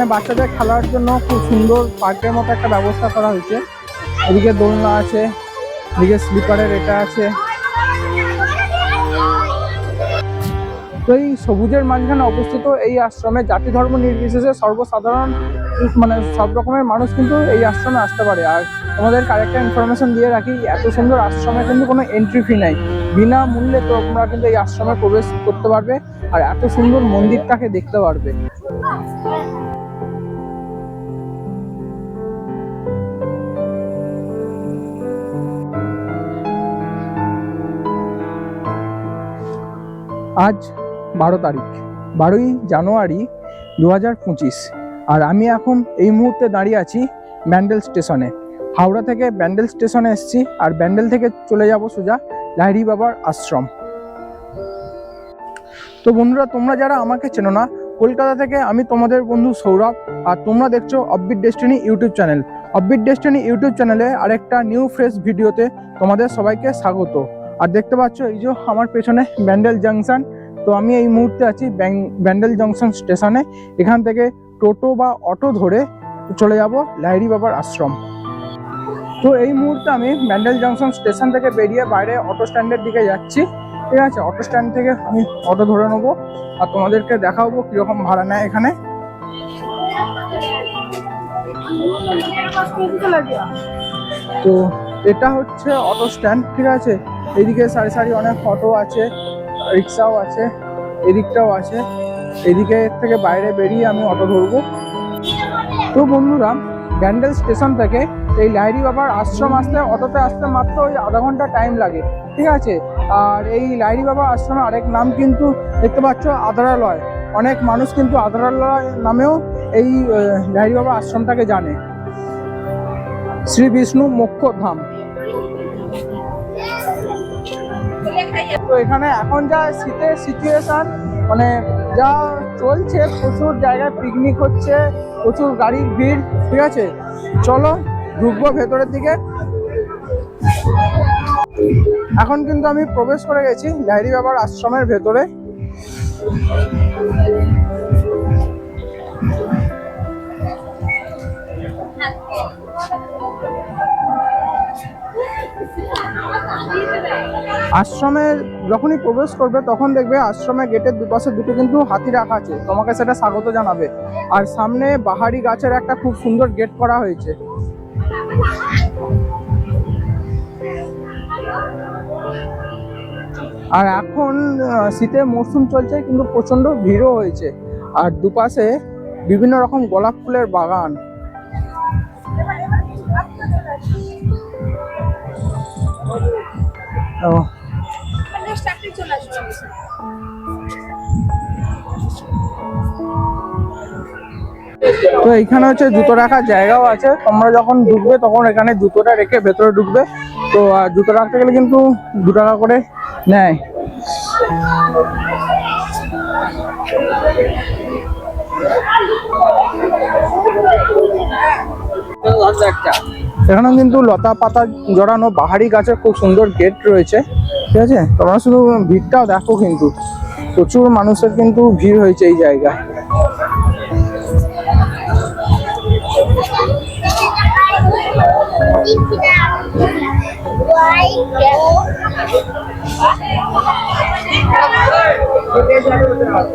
এখানে বাচ্চাদের খেলার জন্য খুব সুন্দর পার্কের মতো একটা ব্যবস্থা করা হয়েছে। এদিকে দোলনা আছে, এদিকে স্লিপারের এটা আছে। তো এই সবুজের মাঝখানে অবস্থিত এই আশ্রমে জাতি ধর্ম নির্বিশেষে সর্বসাধারণ মানে সব রকমের মানুষ কিন্তু এই আশ্রমে আসতে পারে। আর তোমাদেরকে আরেকটা ইনফরমেশন দিয়ে রাখি, এত সুন্দর আশ্রমে কিন্তু কোনো এন্ট্রি ফি নাই, বিনামূল্যে তোমরা কিন্তু এই আশ্রমে প্রবেশ করতে পারবে আর এত সুন্দর মন্দিরটাকে দেখতে পারবে। আজ 12 তারিখ, 12ই জানুয়ারি 2025। আর আমি এখন এই মুহূর্তে দাঁড়িয়ে আছি ব্যান্ডেল স্টেশনে। হাওড়া থেকে ব্যান্ডেল স্টেশনে এসেছি আর ব্যান্ডেল থেকে চলে যাব সোজা লাহিড়ী বাবার আশ্রম। তো বন্ধুরা, তোমরা যারা আমাকে চেনো না, কলকাতা থেকে আমি তোমাদের বন্ধু সৌরভ, আর তোমরা দেখছো offbeat destiny YouTube channel. Offbeat destiny YouTube চ্যানেলে আরেকটা নিউ ফ্রেশ ভিডিওতে তোমাদের সবাইকে স্বাগত। আর দেখতে পাচ্ছ এই যে আমার পেছনে ব্যান্ডেল জাংশন। তো আমি এই মুহূর্তে আছি ব্যান্ডেল জংশন স্টেশনে। এখান থেকে টোটো বা অটো ধরে চলে যাব লাহিড়ী বাবার আশ্রম। তো এই মুহূর্তে আমি ব্যান্ডেল জংশন স্টেশন থেকে বেরিয়ে বাইরে অটো স্ট্যান্ডের দিকে যাচ্ছি। ঠিক আছে, অটো স্ট্যান্ড থেকে আমি অটো ধরে নেবো আর তোমাদেরকে দেখাবো কীরকম ভাড়া নেয় এখানে। তো এটা হচ্ছে অটো স্ট্যান্ড। ঠিক আছে, এইদিকে সারি সারি অনেক অটো আছে, রিক্সাও আছে, এদিকটাও আছে। এদিকে থেকে বাইরে বেরিয়ে আমি অটো ধরবো। তো বন্ধুরা, ব্যান্ডেল স্টেশন থেকে এই লাহিড়ী বাবার আশ্রম আসতে অটোতে আসতে মাত্র ওই আধা ঘন্টা টাইম লাগে। ঠিক আছে, আর এই লাহিড়ী বাবার আশ্রমের আরেক নাম কিন্তু দেখতে পাচ্ছ আধারালয়। অনেক মানুষ কিন্তু আধারালয় নামেও এই লাহিড়ী বাবার আশ্রমটাকে জানে। শ্রী বিষ্ণু মোক্ষ ধাম। তো এখানে এখন যা শীতের সিচুয়েশন মানে যা চলছে, প্রচুর জায়গায় পিকনিক হচ্ছে, প্রচুর গাড়ির ভিড়। ঠিক আছে, চলো ঢুকবো ভেতরের দিকে। এখন কিন্তু আমি প্রবেশ করে গেছি লাহিড়ী বাবার আশ্রমের ভেতরে। আশ্রমে যখনই প্রবেশ করবে তখন দেখবে আশ্রমের গেটের দুপাশে দুটো কিন্তু হাতি রাখা আছে, তোমাকে সেটা স্বাগত জানাবে। আর সামনে বাহারি গাছের একটা খুব সুন্দর গেট করা হয়েছে। আর এখন শীতের মরশুম চলছে কিন্তু প্রচন্ড ভিড়ও হয়েছে। আর দুপাশে বিভিন্ন রকম গোলাপ ফুলের বাগান। তো এইখানে হচ্ছে জুতো রাখার জায়গাও আছে। তোমরা যখন ঢুকবে তখন এখানে জুতোটা রেখে ভেতরে ঢুকবে। তো জুতো রাখতে গেলে কিন্তু 2 টাকা করে নেয়। এখানেও কিন্তু লতা পাতা জড়ানো বাহারি গাছের খুব সুন্দর গেট রয়েছে। ঠিক আছে, তোমরা শুধু ভিড়টাও দেখো, কিন্তু প্রচুর মানুষের কিন্তু ভিড় হয়েছে এই জায়গায়।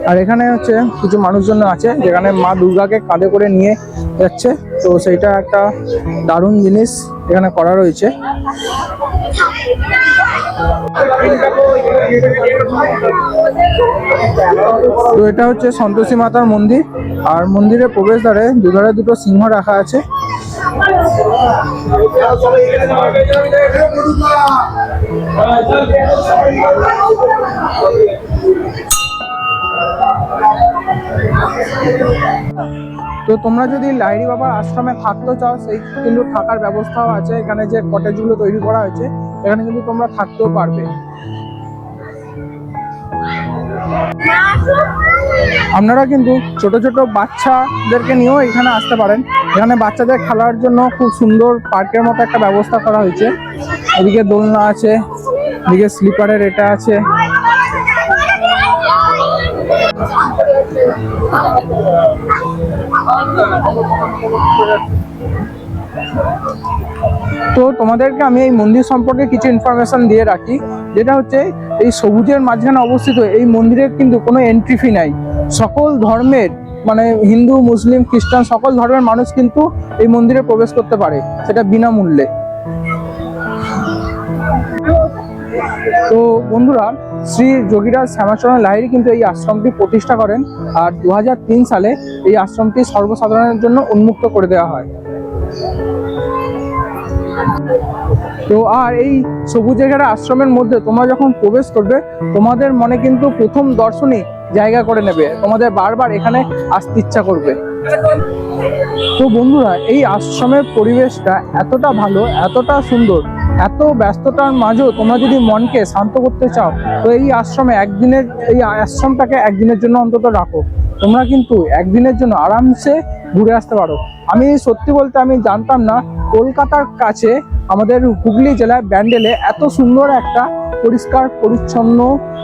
আর এখানে হচ্ছে কিছু মানুষজন আছে যেখানে মা দুর্গাকে কাঁধে করে নিয়ে যাচ্ছে। তো সেইটা একটা দারুণ জিনিস এখানে করা রয়েছে। তো এটা হচ্ছে সন্তোষী মাতার মন্দির। আর মন্দিরের প্রবেশদ্বারে দুধারে দুটো সিংহ রাখা আছে। তো তোমরা যদি লাহিড়ী বাবার আশ্রমে থাকতে চাও, সেই কিন্তু থাকার ব্যবস্থাও আছে। এখানে যে কটেজগুলো তৈরি করা হয়েছে এখানে কিন্তু তোমরা থাকতেও পারবে। আপনারা কিন্তু ছোট ছোট বাচ্চাদেরকে নিয়েও এখানে আসতে পারেন। এখানে বাচ্চাদের খেলার জন্য খুব সুন্দর পার্কের মতো একটা ব্যবস্থা করা হয়েছে। এদিকে দোলনা আছে, এদিকে স্লিপারের এটা আছে। তো তোমাদেরকে আমি এই মন্দির সম্পর্কে কিছু ইনফরমেশন দিয়ে রাখি, যেটা হচ্ছে এই সবুজের মাঝখানে অবস্থিত এই মন্দিরের কিন্তু কোনো এন্ট্রি ফি নাই। সকল ধর্মের মানে হিন্দু, মুসলিম, খ্রিস্টান সকল ধর্মের মানুষ কিন্তু এই মন্দিরে প্রবেশ করতে পারে, সেটা বিনামূল্যে। তো বন্ধুরা, শ্রী যোগীরাজ শ্যামাচরণ লাহিড়ী কিন্তু এই আশ্রমটি প্রতিষ্ঠা করেন, আর 2003 সালে এই আশ্রমটি সর্বসাধারণের জন্য উন্মুক্ত করে দেওয়া হয়। তো আর এই সবুজে ঘেরা আশ্রমের মধ্যে তোমরা যখন প্রবেশ করবে, তোমাদের মনে কিন্তু প্রথম দর্শনই জায়গা করে নেবে, তোমাদের বারবার এখানে আসতে ইচ্ছা করবে। তো বন্ধুরা, এই আশ্রমের পরিবেশটা এতটা ভালো, এতটা সুন্দর, এত ব্যস্ততার মাঝেও তোমরা যদি মনকে শান্ত করতে চাও, তো এই আশ্রমটাকে একদিনের জন্য অন্তত রাখো। তোমরা কিন্তু একদিনের জন্য আরামসে ঘুরে আসতে পারো। আমি সত্যি বলতে আমি জানতাম না কলকাতার কাছে আমাদের হুগলি জেলার ব্যান্ডেলে এত সুন্দর একটা পরিষ্কার পরিচ্ছন্ন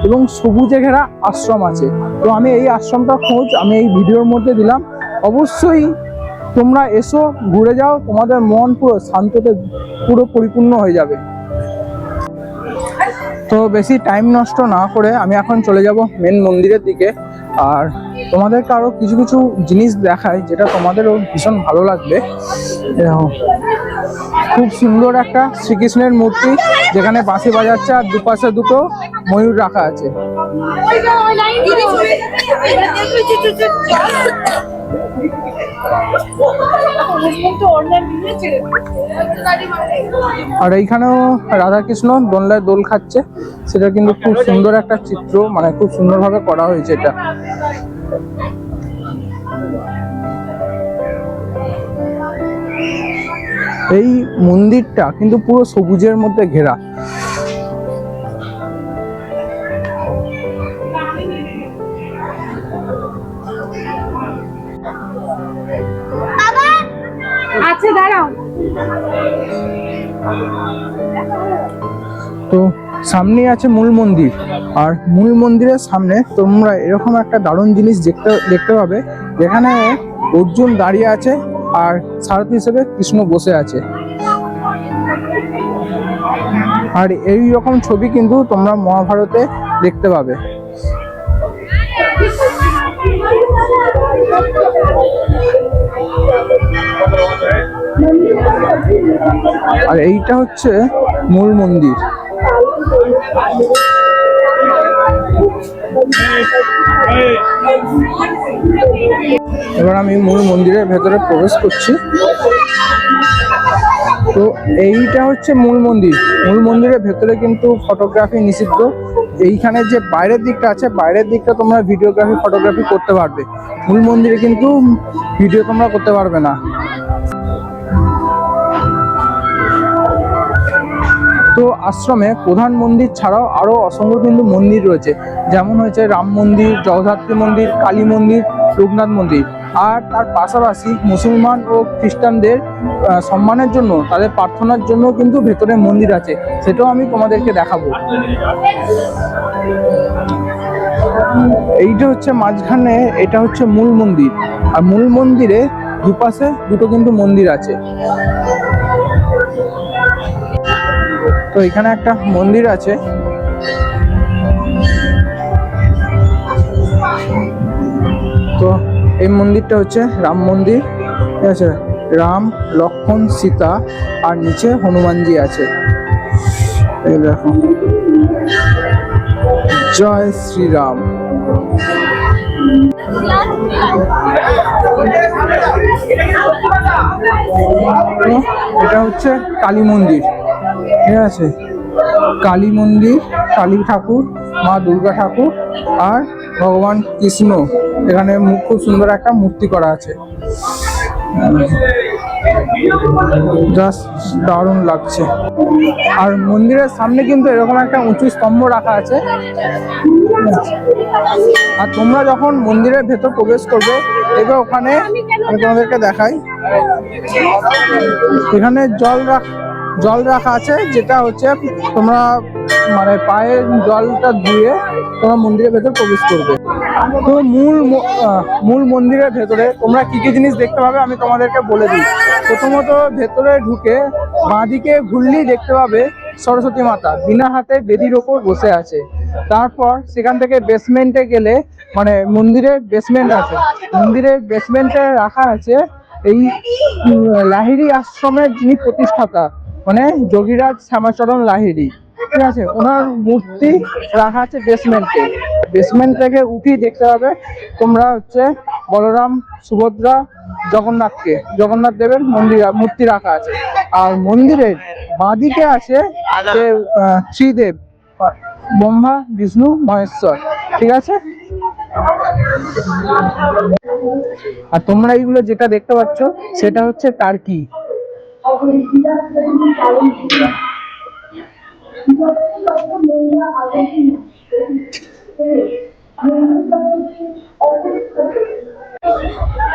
এবং সবুজে ঘেরা আশ্রম আছে। তো আমি এই আশ্রমটার খোঁজ আমি এই ভিডিওর মধ্যে দিলাম। অবশ্যই তোমরা এসো, ঘুরে যাও, তোমাদের মন পুরো শান্ততে পুরো পরিপূর্ণ হয়ে যাবে। তো বেশি টাইম নষ্ট না করে আমি এখন চলে যাব মেন মন্দিরের দিকে, আর তোমাদেরকে আরো কিছু কিছু জিনিস দেখাই যেটা তোমাদেরও ভীষণ ভালো লাগবে। খুব সুন্দর একটা শ্রীকৃষ্ণের মূর্তি, যেখানে বাঁশি বাজাচ্ছে আর দুপাশে দুটো ময়ূর রাখা আছে। আর এইখানেও রাধাকৃষ্ণ দোলনায় দোল খাচ্ছে, সেটা কিন্তু খুব সুন্দর একটা চিত্র, মানে খুব সুন্দরভাবে করা হয়েছে এটা। এই মন্দিরটা কিন্তু পুরো সবুজের মধ্যে ঘেরা। আচ্ছা দাঁড়াও। তো সামনে আছে মূল মন্দির, আর মূল মন্দিরের সামনে তোমরা এরকম একটা দারুণ জিনিস দেখতে পাবে, যেখানে অর্জুন দাঁড়িয়ে আছে আর সারথি হিসেবে কৃষ্ণ বসে আছে। আর এই রকম ছবি কিন্তু তোমরা মহাভারতে দেখতে পাবে। আর এইটা হচ্ছে মূল মন্দির। এবার আমি মূল মন্দিরের ভেতরে প্রবেশ করছি। তো এইটা হচ্ছে মূল মন্দির। মূল মন্দিরের ভেতরে কিন্তু ফটোগ্রাফি নিষিদ্ধ। এইখানে যে বাইরের দিকটা আছে, বাইরের দিকটা তোমরা ভিডিওগ্রাফি, ফটোগ্রাফি করতে পারবে। মূল মন্দিরে কিন্তু ভিডিও তোমরা করতে পারবে না। তো আশ্রমে প্রধান মন্দির ছাড়াও আরো অসংখ্য কিন্তু মন্দির রয়েছে, যেমন হয়েছে রাম মন্দির, জগদ্ধাত্রী মন্দির, কালী মন্দির, লোকনাথ মন্দির। আর তার পাশাপাশি মুসলমান ও খ্রিস্টানদের সম্মানের জন্য, তাদের প্রার্থনার জন্য কিন্তু ভেতরে মন্দির আছে, সেটাও আমি তোমাদেরকে দেখাবো। এইটা হচ্ছে মাঝখানে, এটা হচ্ছে মূল মন্দির। আর মূল মন্দিরে দুপাশে দুটো কিন্তু মন্দির আছে। তো এখানে একটা মন্দির আছে। তো এই মন্দিরটা হচ্ছে রাম মন্দির, ঠিক আছে। রাম, লক্ষ্মণ, সীতা আর নিচে হনুমানজি আছে। এই দেখো, জয় শ্রীরাম। এটা হচ্ছে কালী মন্দির, ঠিক আছে। কালী মন্দির, কালী ঠাকুর, মা দুর্গা ঠাকুর আর ভগবান কৃষ্ণ, এখানে খুব সুন্দর একটা মূর্তি করা আছে। জাস্ট দারুণ লাগছে। আর মন্দিরের সামনে কিন্তু এরকম একটা উঁচু স্তম্ভ রাখা আছে। আর তোমরা যখন মন্দিরের ভেতর প্রবেশ করবে, এবার ওখানে আমি তোমাদেরকে দেখাই, এখানে জল রাখা আছে, যেটা হচ্ছে তোমরা মানে পায়ে জলটা ধুয়ে তোমরা মন্দিরের ভেতর প্রবেশ করবে। তো মূল মন্দিরের ভেতরে তোমরা কি কি জিনিস দেখতে পাবে আমি তোমাদেরকে বলে দিই। প্রথমত ভেতরে ঢুকে বাঁদিকে ঘুরলেই দেখতে পাবে সরস্বতী মাতা বিনা হাতে বেদির ওপর বসে আছে। তারপর সেখান থেকে বেসমেন্টে গেলে মানে মন্দিরের বেসমেন্ট আছে, মন্দিরের বেসমেন্টে রাখা আছে এই লাহিড়ী আশ্রমের যিনি প্রতিষ্ঠাতা মানে যোগীরাজ শ্যামাচরণ লাহিড়ী, ঠিক আছে, ওনার মূর্তি রাখা আছে বেসমেন্টে। বেসমেন্ট থেকে উঠি দেখতে পাবে তোমরা হচ্ছে বলরাম, সুভদ্রা, জগন্নাথ দেবের মূর্তি রাখা আছে। আর মন্দিরের বাঁদিকে আছে যে ত্রিদেব ব্রহ্মা, বিষ্ণু, মহেশ্বর, ঠিক আছে। আর তোমরা এইগুলো যেটা দেখতে পাচ্ছ সেটা হচ্ছে টার্কি।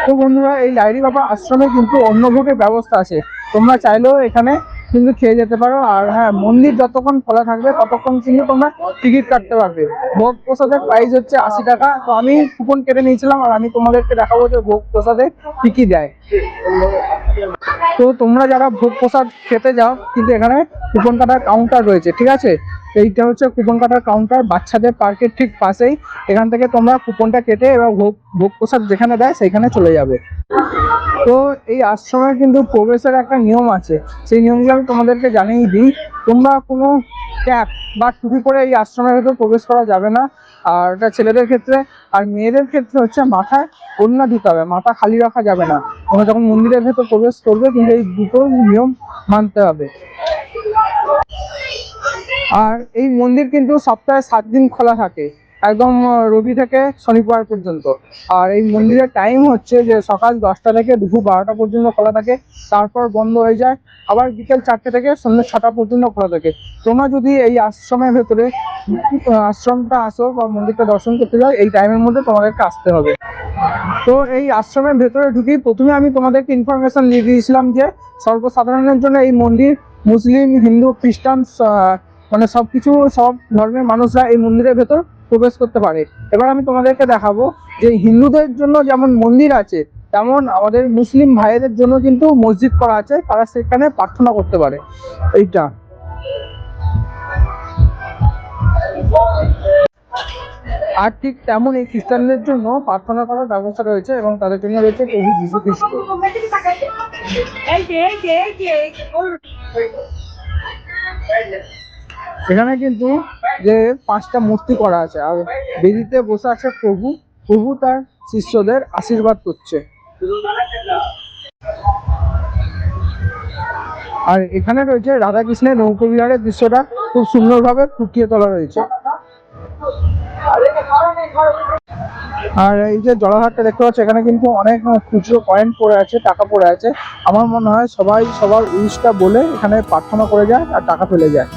তো বন্ধুরা এই লাহিড়ী বাবা আশ্রমে কিন্তু অন্নভোগের ব্যবস্থা আছে, তোমরা চাইলেও এখানে কিন্তু খেয়ে যেতে পারো। আর হ্যাঁ, মন্দির যতক্ষণ খোলা থাকবে ততক্ষণ কিন্তু তোমরা টিকিট কাটতে পারবে। ভোগ প্রসাদের প্রাইস হচ্ছে 80 টাকা। তো আমি কুপন কেটে নিয়েছিলাম আর আমি তোমাদেরকে দেখাবো যে ভোগ প্রসাদে কি কি দেয়। তো তোমরা যারা ভোগ প্রসাদ খেতে যাও কিন্তু এখানে কুপন কাটার কাউন্টার রয়েছে, ঠিক আছে। এইটা হচ্ছে কুপন কাটার কাউন্টার বাচ্চাদের পার্কের ঠিক পাশেই। এখান থেকে তোমরা কুপনটা কেটে এবার ভোগ প্রসাদ যেখানে দেয় সেখানে চলে যাবে। তো এই আশ্রমে কিন্তু প্রবেশের একটা নিয়ম আছে, সেই নিয়মগুলো আমি তোমাদেরকে জানিয়ে দিই। তোমরা কোনো ক্যাপ বা টুপি পরে এই আশ্রমের ভেতর প্রবেশ করা যাবে না। আর এটা ছেলেদের ক্ষেত্রে। আর মেয়েদের ক্ষেত্রে হচ্ছে মাথায় ওড়না দিতে হবে, মাথা খালি রাখা যাবে না। তোমরা যখন মন্দিরের ভেতর প্রবেশ করবে কিন্তু এই দুটো নিয়ম মানতে হবে। আর এই মন্দির কিন্তু সপ্তাহে 7 দিন খোলা থাকে, একদম রবি থেকে শনিবার পর্যন্ত। আর এই মন্দিরের টাইম হচ্ছে যে সকাল 10টা থেকে দুপুর 12টা পর্যন্ত খোলা থাকে, তারপর বন্ধ হয়ে যায়। আবার বিকেল 4টে থেকে সন্ধ্যে 6টা পর্যন্ত খোলা থাকে। তোমরা যদি এই আশ্রমের ভেতরে আশ্রমটা আসো বা মন্দিরটা দর্শন করতে যাও এই টাইমের মধ্যে তোমাদেরকে আসতে হবে। তো এই আশ্রমের ভেতরে ঢুকেই প্রথমে আমি তোমাদেরকে ইনফরমেশন দিয়ে দিয়েছিলাম যে সর্বসাধারণের জন্য এই মন্দির মুসলিম, হিন্দু, খ্রিস্টান মানে সব ধর্মের মানুষরা এই মন্দিরের ভেতর প্রবেশ করতে পারে। এবার আমি তোমাদেরকে দেখাবো যে হিন্দুদের জন্য যেমন মন্দির আছে তেমন আমাদের মুসলিম ভাইদের জন্য কিন্তু মসজিদ করা আছে, তারা সেখানে প্রার্থনা করতে পারে। এইটা আর ঠিক তেমন এই খ্রিস্টানদের জন্য প্রার্থনা করার ব্যবস্থা রয়েছে এবং তাদের জন্য রয়েছে প্রভু যীশু খ্রিস্ট। এখানে কিন্তু যে 5টা মূর্তি করা আছে আর বেদিতে বসে আছে প্রভু তার শিষ্যদের আশীর্বাদ করছে। আর এখানে রয়েছে রাধাকৃষ্ণের নৌকোবিহারের দৃশ্যটা খুব সুন্দরভাবে ফুটিয়ে তোলা রয়েছে। আর এই যে জলাধারটা দেখতে পাচ্ছ এখানে কিন্তু অনেক খুচরো কয়েন পড়ে আছে, টাকা পড়ে আছে। আমার মনে হয় সবাই সবার উইশটা বলে এখানে প্রার্থনা করে যায় আর টাকা ফেলে যায়।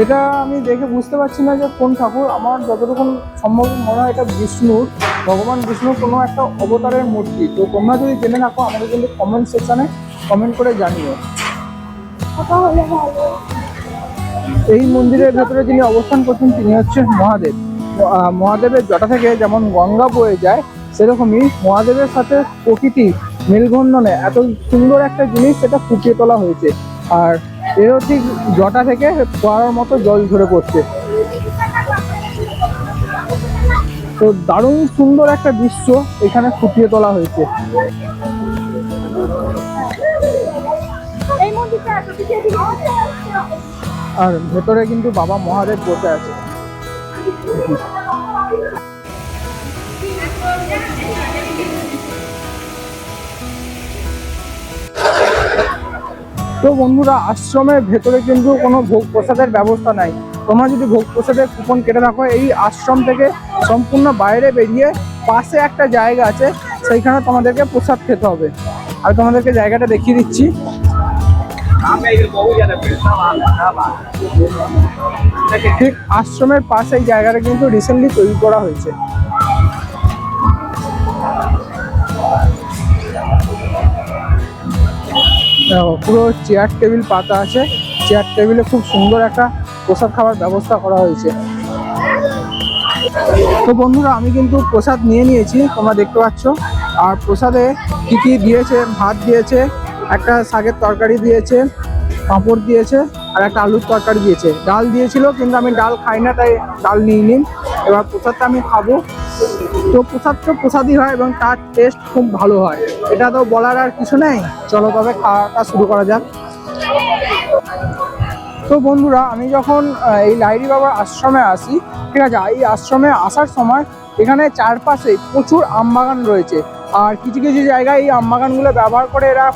এটা আমি দেখে বুঝতে পারছি না যে কোন ঠাকুর, আমার যতটুকু সম্ভব মনে হয় এটা ভগবান বিষ্ণুর কোনো একটা অবতারের মূর্তি। তো তোমরা যদি জেনে রাখো আমাদের কিন্তু কমেন্ট সেকশনে কমেন্ট করে জানিও। এই মন্দিরের ভেতরে যিনি অবস্থান করছেন তিনি হচ্ছেন মহাদেব। মহাদেবের জটা থেকে যেমন গঙ্গা বয়ে যায় সেরকমই মহাদেবের সাথে প্রকৃতি মেলবন্ধনে এত সুন্দর একটা জিনিস সেটা ফুটিয়ে তোলা হয়েছে। আর এরও ঠিক জটা থেকে ফোয়ারার মতো জল ঝরে পড়ছে। তো দারুণ সুন্দর একটা দৃশ্য এখানে ফুটিয়ে তোলা হয়েছে। আর ভেতরে কিন্তু বাবা মহাদেব বসে আছে। তো বন্ধুরা আশ্রমের ভেতরে কিন্তু কোনো ভোগ প্রসাদের ব্যবস্থা নাই। তোমরা যদি ভোগ প্রসাদের কুপন কেটে রাখো এই আশ্রম থেকে সম্পূর্ণ বাইরে বেরিয়ে পাশে একটা জায়গা আছে, সেইখানে তোমাদেরকে প্রসাদ খেতে হবে। আর তোমাদেরকে জায়গাটা দেখিয়ে দিচ্ছি। ঠিক আশ্রমের পাশে এই জায়গাটা কিন্তু রিসেন্টলি তৈরি করা হয়েছে। পুরো চেয়ার টেবিল পাতা আছে, চেয়ার টেবিলে খুব সুন্দর একটা প্রসাদ খাওয়ার ব্যবস্থা করা হয়েছে। তো বন্ধুরা আমি কিন্তু প্রসাদ নিয়ে নিয়েছি, তোমরা দেখতে পাচ্ছ। আর প্রসাদে কি কি দিয়েছে, ভাত দিয়েছে, একটা শাকের তরকারি দিয়েছে, পাঁপড় দিয়েছে আর একটা আলুর তরকারি দিয়েছে। ডাল দিয়েছিল কিন্তু আমি ডাল খাই না, তাই ডাল নিইনি। এবার প্রসাদটা আমি খাবো। তো প্রসাদ তো প্রসাদই হয় এবং তার টেস্ট খুব ভালো হয়, এটা তো বলার আর কিছু নেই। চলো তবে খাওয়াটা শুরু করা যাক। তো বন্ধুরা আমি যখন এই লাহিড়ী বাবার আশ্রমে আসি, ঠিক আছে, এই আশ্রমে আসার সময় এখানে চারপাশে প্রচুর আমবাগান রয়েছে। আর কিছু কিছু জায়গায় এই আমবাগানগুলো ব্যবহার করে এরা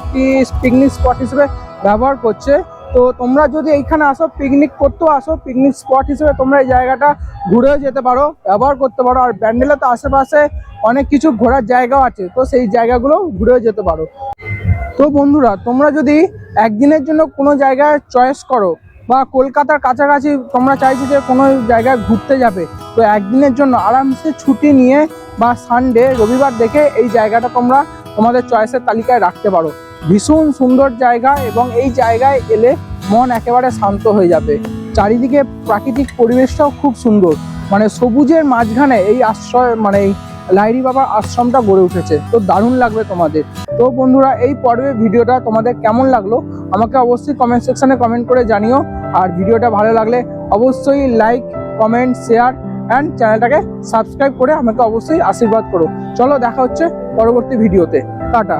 পিকনিক স্পট হিসেবে ব্যবহার করছে। তো তোমরা যদি এইখানে আসো, পিকনিক করতেও আসো, পিকনিক স্পট হিসেবে তোমরা এই জায়গাটা ঘুরেও যেতে পারো, ব্যবহার করতে পারো। আর ব্যান্ডেলে তো আশেপাশে অনেক কিছু ঘোরার জায়গাও আছে, তো সেই জায়গাগুলো ঘুরেও যেতে পারো। তো বন্ধুরা তোমরা যদি একদিনের জন্য কোনো জায়গায় চয়েস করো বা কলকাতার কাছাকাছি তোমরা চাইছো যে কোনো জায়গায় ঘুরতে যাবে, তো একদিনের জন্য আরামসে ছুটি নিয়ে বা সানডে রবিবার দেখে এই জায়গাটা তোমরা তোমাদের চয়েসের তালিকায় রাখতে পারো। ভীষণ সুন্দর জায়গা এবং এই জায়গায় এলে মন একেবারে শান্ত হয়ে যাবে। চারিদিকে প্রাকৃতিক পরিবেশটাও খুব সুন্দর, মানে সবুজের মাঝখানে এই আশ্রয়, মানে এই লাহিড়ী বাবার আশ্রমটা গড়ে উঠেছে। তো দারুণ লাগবে তোমাদের। তো বন্ধুরা এই পর্বের ভিডিওটা তোমাদের কেমন লাগলো আমাকে অবশ্যই কমেন্ট সেকশনে কমেন্ট করে জানিও। আর ভিডিওটা ভালো লাগলে অবশ্যই লাইক, কমেন্ট, শেয়ার অ্যান্ড চ্যানেলটাকে সাবস্ক্রাইব করে আমাকে অবশ্যই আশীর্বাদ করো। চলো দেখা হচ্ছে পরবর্তী ভিডিওতে। টাটা।